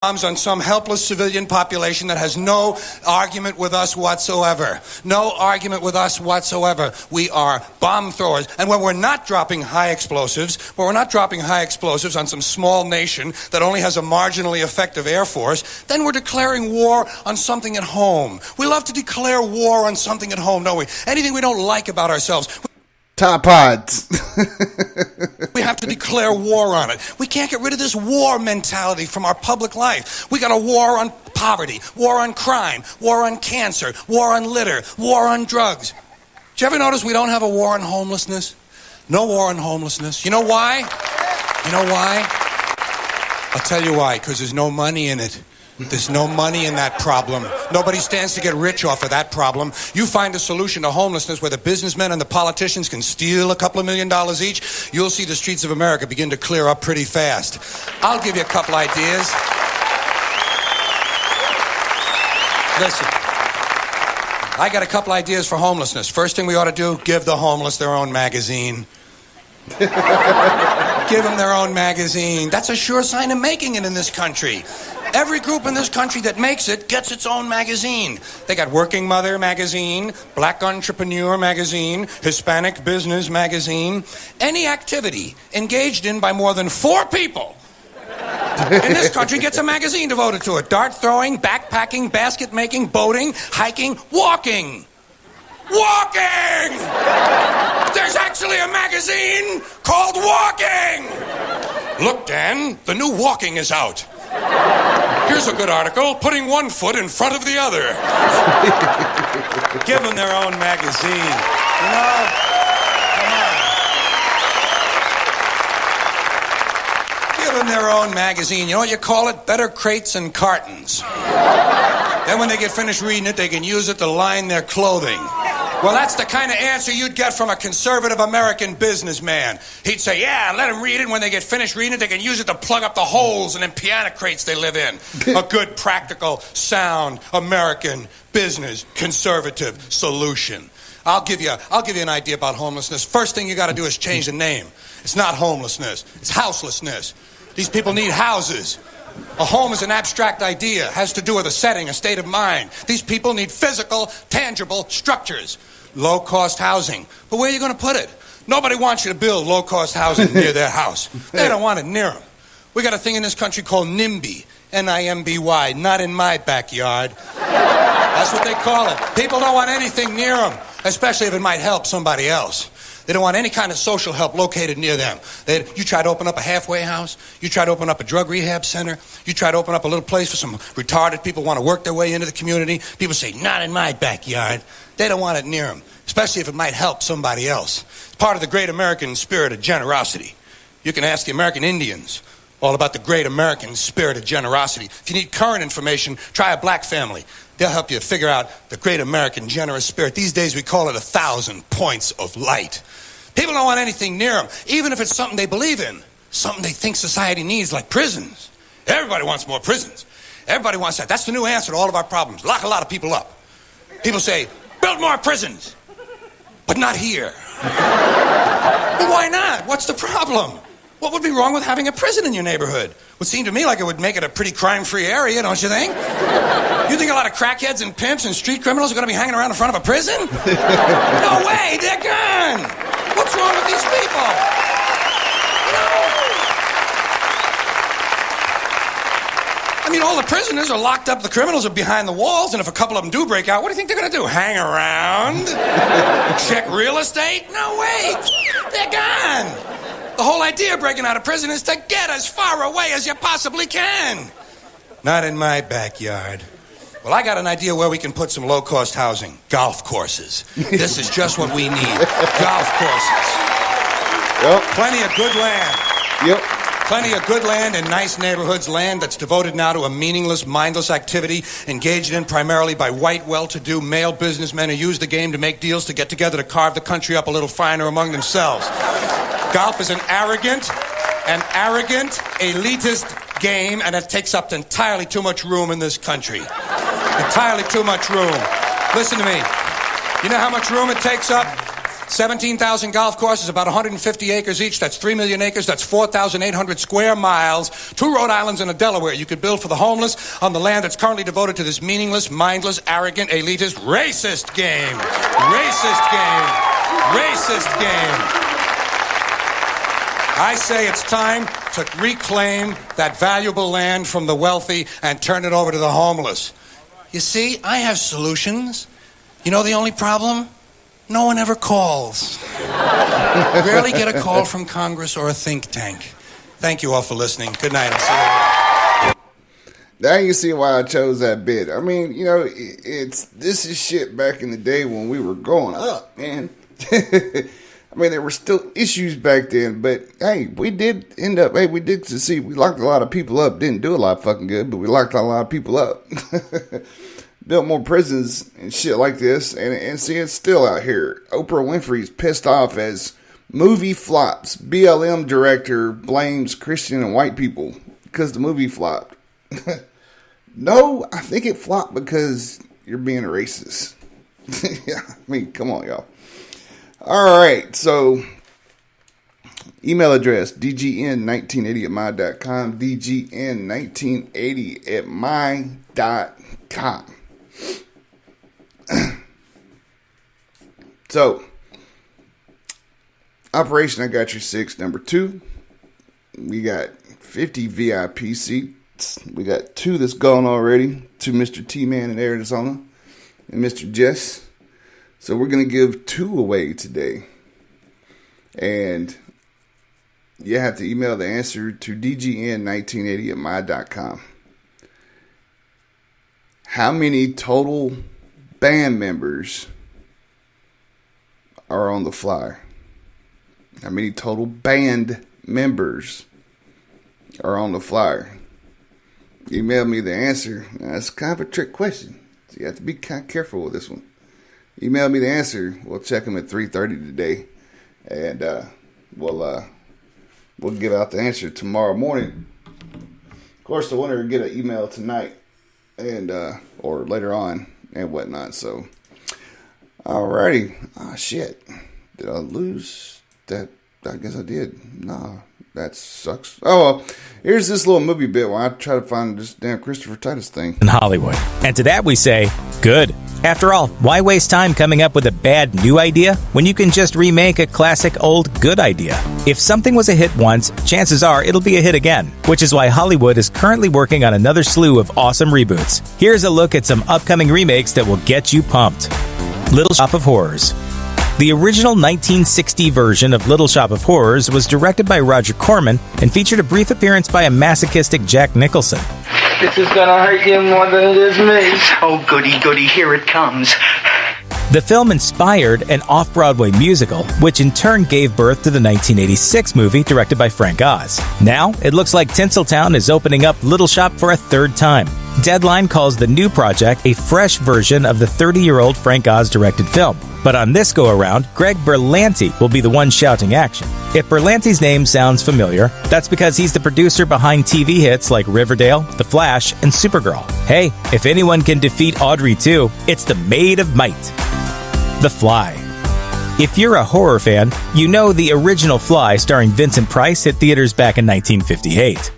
bombs on some helpless civilian population that has no argument with us whatsoever. No argument with us whatsoever. We are bomb throwers. And when we're not dropping high explosives, on some small nation that only has a marginally effective air force, then we're declaring war on something at home. We love to declare war on something at home, don't we? Anything we don't like about ourselves. Top Pods. We have to declare war on it. We can't get rid of this war mentality from our public life. We got a war on poverty, war on crime, war on cancer, war on litter, war on drugs. Did you ever notice we don't have a war on homelessness? No war on homelessness. You know why? I'll tell you why. Because there's no money in it. There's no money in that problem. Nobody stands to get rich off of that problem. You find a solution to homelessness where the businessmen and the politicians can steal a couple of $1 million each, you'll see the streets of America begin to clear up pretty fast. I'll give you a couple ideas. Listen, I got a couple ideas for homelessness. First thing we ought to do, give the homeless their own magazine. Give them their own magazine. That's a sure sign of making it in this country. Every group in this country that makes it gets its own magazine. They got Working Mother magazine, Black Entrepreneur magazine, Hispanic Business magazine. Any activity engaged in by more than 4 people in this country gets a magazine devoted to it. Dart throwing, backpacking, basket making, boating, hiking, walking. Walking! There's actually a magazine called Walking! Look, Dan, the new Walking is out. Here's a good article, putting one foot in front of the other. Give them their own magazine. You know, come on. Give them their own magazine. You know what you call it? Better crates and cartons. Then when they get finished reading it, they can use it to line their clothing. Well, that's the kind of answer you'd get from a conservative American businessman. He'd say, yeah, let them read it. When they get finished reading it, they can use it to plug up the holes in them piano crates they live in. A good, practical, sound, American business conservative solution. I'll give you an idea about homelessness. First thing you got to do is change the name. It's not homelessness. It's houselessness. These people need houses. A home is an abstract idea. It has to do with a setting, a state of mind. These people need physical, tangible structures. Low-cost housing. But where are you going to put it? Nobody wants you to build low-cost housing near their house. They don't want it near them. We got a thing in this country called NIMBY. N-I-M-B-Y. Not in my backyard. That's what they call it. People don't want anything near them, especially if it might help somebody else. They don't want any kind of social help located near them. You try to open up a halfway house. You try to open up a drug rehab center. You try to open up a little place for some retarded people who want to work their way into the community. People say, not in my backyard. They don't want it near them, especially if it might help somebody else. It's part of the great American spirit of generosity. You can ask the American Indians all about the great American spirit of generosity. If you need current information, try a black family. They'll help you figure out the great American generous spirit. These days we call it 1,000 points of light. People don't want anything near them, even if it's something they believe in, something they think society needs, like prisons. Everybody wants more prisons. Everybody wants that. That's the new answer to all of our problems. Lock a lot of people up. People say, build more prisons, but not here. Well, why not? What's the problem? What would be wrong with having a prison in your neighborhood? Would seem to me like it would make it a pretty crime-free area, don't you think? You think a lot of crackheads and pimps and street criminals are going to be hanging around in front of a prison? No way, they're gone. What's wrong with these people? I mean, all the prisoners are locked up, the criminals are behind the walls, and if a couple of them do break out, what do you think they're going to do? Hang around? Check real estate? No way, they're gone. The whole idea of breaking out of prison is to get as far away as you possibly can. Not in my backyard. Well, I got an idea where we can put some low-cost housing. Golf courses. This is just what we need. Golf courses. Yep. Plenty of good land. Yep. Plenty of good land in nice neighborhoods, land that's devoted now to a meaningless, mindless activity engaged in primarily by white, well-to-do male businessmen who use the game to make deals to get together to carve the country up a little finer among themselves. Golf is an arrogant, elitist game, and it takes up entirely too much room in this country. Entirely too much room. Listen to me. You know how much room it takes up? 17,000 golf courses, about 150 acres each. That's 3 million acres. That's 4,800 square miles. 2 Rhode Islands and a Delaware. You could build for the homeless on the land that's currently devoted to this meaningless, mindless, arrogant, elitist, racist game. Racist game. Racist game. I say it's time to reclaim that valuable land from the wealthy and turn it over to the homeless. You see, I have solutions. You know the only problem? No one ever calls. I rarely get a call from Congress or a think tank. Thank you all for listening. Good night. I'll see you later. Now you see why I chose that bit. I mean, you know, this is shit back in the day when we were growing up, man. I mean, there were still issues back then, but hey, we did succeed. We locked a lot of people up. Didn't do a lot fucking good, but we locked a lot of people up. Built more prisons and shit like this, and see, it's still out here. Oprah Winfrey's pissed off as movie flops. BLM director blames Christian and white people because the movie flopped. No, I think it flopped because you're being racist. Yeah, I mean, come on, y'all. All right, so email address dgn1980@my.com, dgn1980@my.com. So, Operation I Got Your 6, number 2. We got 50 VIP seats. We got 2 that's gone already. To Mr. T-Man in Arizona and Mr. Jess. So we're going to give 2 away today. And you have to email the answer to dgn1980@my.com. How many total band members are on the flyer? How many total band members are on the flyer? Email me the answer. That's kind of a trick question, so you have to be kind of careful with this one. Email me the answer. We'll check them at 3:30 today, and we'll give out the answer tomorrow morning. Of course, the winner will get an email tonight, and or later on and whatnot. So, alrighty. Ah, shit. Did I lose that? I guess I did. Nah, that sucks. Oh well. Here's this little movie bit where I try to find this damn Christopher Titus thing in Hollywood. And to that we say, good. After all, why waste time coming up with a bad new idea when you can just remake a classic old good idea? If something was a hit once, chances are it'll be a hit again, which is why Hollywood is currently working on another slew of awesome reboots. Here's a look at some upcoming remakes that will get you pumped. Little Shop of Horrors. The original 1960 version of Little Shop of Horrors was directed by Roger Corman and featured a brief appearance by a masochistic Jack Nicholson. This is gonna hurt you more than it is me. Oh, goody, goody, here it comes. The film inspired an off-Broadway musical, which in turn gave birth to the 1986 movie directed by Frank Oz. Now, it looks like Tinseltown is opening up Little Shop for a 3rd time. Deadline calls the new project a fresh version of the 30-year-old Frank Oz directed film. But on this go-around, Greg Berlanti will be the one shouting action. If Berlanti's name sounds familiar, that's because he's the producer behind TV hits like Riverdale, The Flash, and Supergirl. Hey, if anyone can defeat Audrey 2, it's the Maid of Might. The Fly. If you're a horror fan, you know the original Fly starring Vincent Price hit theaters back in 1958.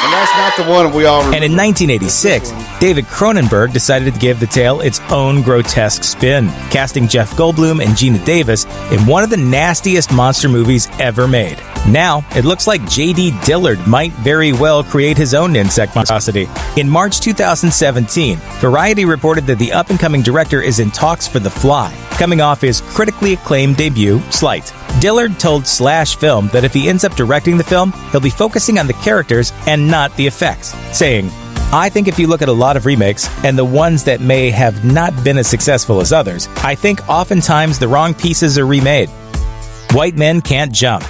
And that's not the one we all remember. And in 1986, David Cronenberg decided to give the tale its own grotesque spin, casting Jeff Goldblum and Gina Davis in one of the nastiest monster movies ever made. Now, it looks like J.D. Dillard might very well create his own insect monstrosity. In March 2017, Variety reported that the up-and-coming director is in talks for The Fly, coming off his critically acclaimed debut, Slight. Dillard told Slash Film that if he ends up directing the film, he'll be focusing on the characters and not the effects, saying, I think if you look at a lot of remakes, and the ones that may have not been as successful as others, I think oftentimes the wrong pieces are remade. White Men Can't Jump.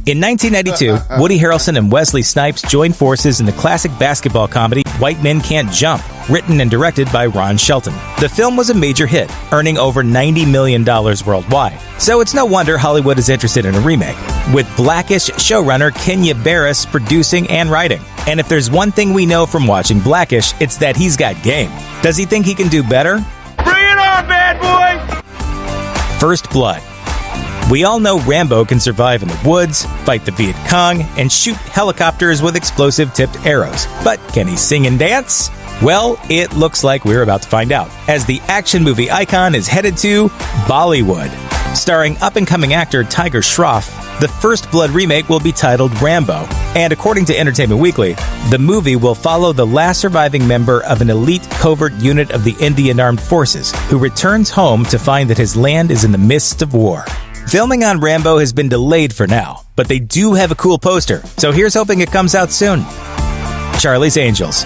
In 1992, Woody Harrelson and Wesley Snipes joined forces in the classic basketball comedy White Men Can't Jump. written and directed by Ron Shelton. The film was a major hit, earning over $90 million worldwide. So it's no wonder Hollywood is interested in a remake, with Blackish showrunner Kenya Barris producing and writing. And if there's one thing we know from watching Blackish, it's that he's got game. Does he think he can do better? Bring it on, bad boy! First Blood. We all know Rambo can survive in the woods, fight the Viet Cong, and shoot helicopters with explosive-tipped arrows. But can he sing and dance? Well, it looks like we're about to find out, as the action movie icon is headed to Bollywood. Starring up-and-coming actor Tiger Shroff, the First Blood remake will be titled Rambo. And according to Entertainment Weekly, the movie will follow the last surviving member of an elite covert unit of the Indian Armed Forces, who returns home to find that his land is in the midst of war. Filming on Rambo has been delayed for now, but they do have a cool poster, so here's hoping it comes out soon. Charlie's Angels.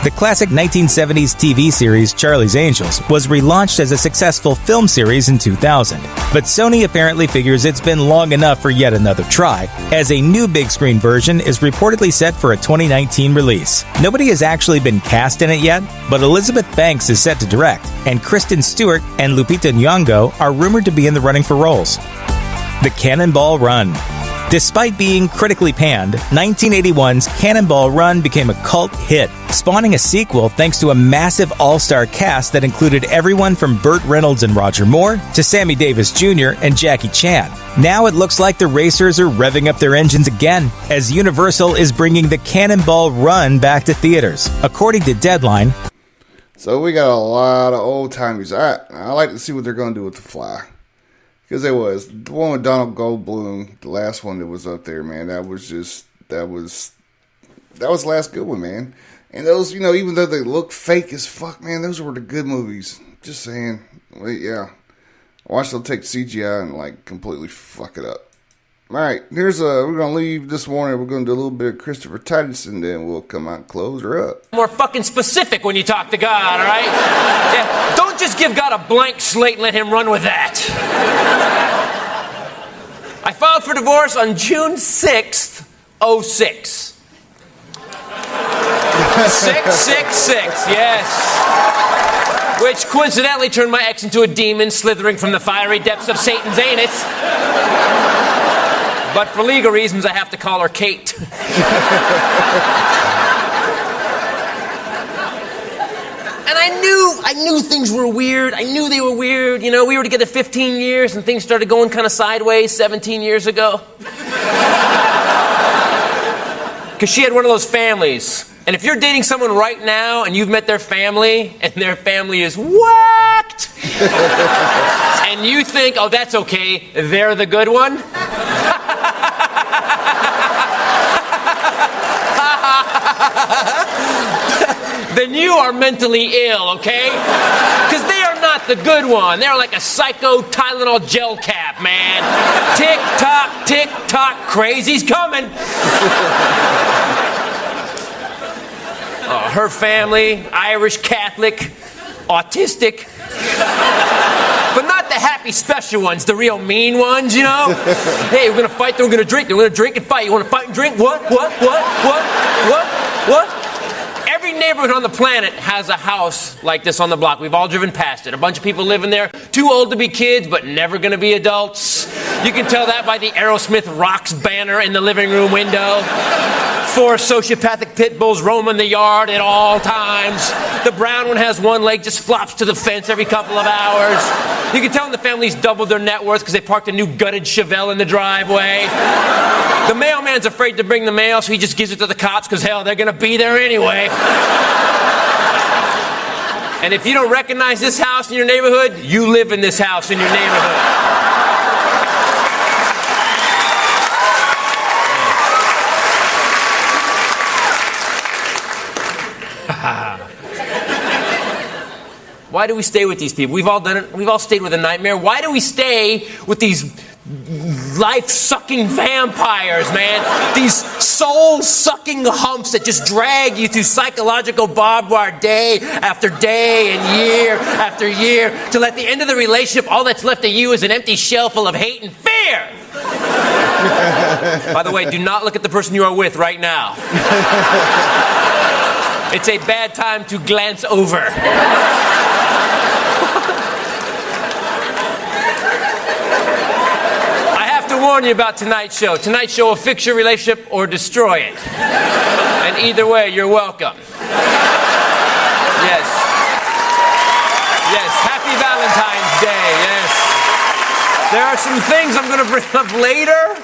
The classic 1970s TV series Charlie's Angels was relaunched as a successful film series in 2000. But Sony apparently figures it's been long enough for yet another try, as a new big screen version is reportedly set for a 2019 release. Nobody has actually been cast in it yet, but Elizabeth Banks is set to direct, and Kristen Stewart and Lupita Nyong'o are rumored to be in the running for roles. The Cannonball Run. Despite being critically panned, 1981's Cannonball Run became a cult hit, spawning a sequel thanks to a massive all-star cast that included everyone from Burt Reynolds and Roger Moore to Sammy Davis Jr. and Jackie Chan. Now it looks like the racers are revving up their engines again, as Universal is bringing the Cannonball Run back to theaters. According to Deadline, So we got a lot of old-timers. I like to see what they're going to do with The Fly. Because there was the one with Donald Goldblum, the last one that was up there, man. That was the last good one, man. And those, even though they look fake as fuck, man, those were the good movies. Just saying. Well, yeah. Watch them take CGI and completely fuck it up. All right, we're gonna leave this morning. We're gonna do a little bit of Christopher Titus, and then we'll come out and close her up. More fucking specific when you talk to God, all right? Yeah, don't just give God a blank slate and let him run with that. I filed for divorce on June 6th, 06. 666, yes. Which coincidentally turned my ex into a demon slithering from the fiery depths of Satan's anus. But for legal reasons, I have to call her Kate. And I knew things were weird. I knew they were weird. We were together 15 years, and things started going kind of sideways 17 years ago. Because she had one of those families. And if you're dating someone right now, and you've met their family, and their family is whacked, and you think, oh, that's okay, they're the good one, then you are mentally ill, okay? Because they are not the good one. They're like a psycho Tylenol gel cap, man. Tick tock, crazy's coming. Her family, Irish Catholic, autistic. But not the happy special ones, the real mean ones, Hey, we're gonna fight, then we're gonna drink. Then we're gonna drink and fight. You wanna fight and drink? What? Every neighborhood on the planet has a house like this on the block. We've all driven past it. A bunch of people living there, too old to be kids, but never gonna be adults. You can tell that by the Aerosmith Rocks banner in the living room window. 4 sociopathic pit bulls roaming the yard at all times. The brown one has one leg, just flops to the fence every couple of hours. You can tell the family's doubled their net worth because they parked a new gutted Chevelle in the driveway. The mailman's afraid to bring the mail, so he just gives it to the cops because, hell, they're going to be there anyway. And if you don't recognize this house in your neighborhood, you live in this house in your neighborhood. Why do we stay with these people? We've all done it. We've all stayed with a nightmare. Why do we stay with these life-sucking vampires, man? These soul-sucking humps that just drag you through psychological barbed wire day after day and year after year, till at the end of the relationship, all that's left of you is an empty shell full of hate and fear. By the way, do not look at the person you are with right now. It's a bad time to glance over. I have to warn you about tonight's show. Tonight's show will fix your relationship or destroy it. And either way, you're welcome. Yes. Yes, happy Valentine's Day, yes. There are some things I'm going to bring up later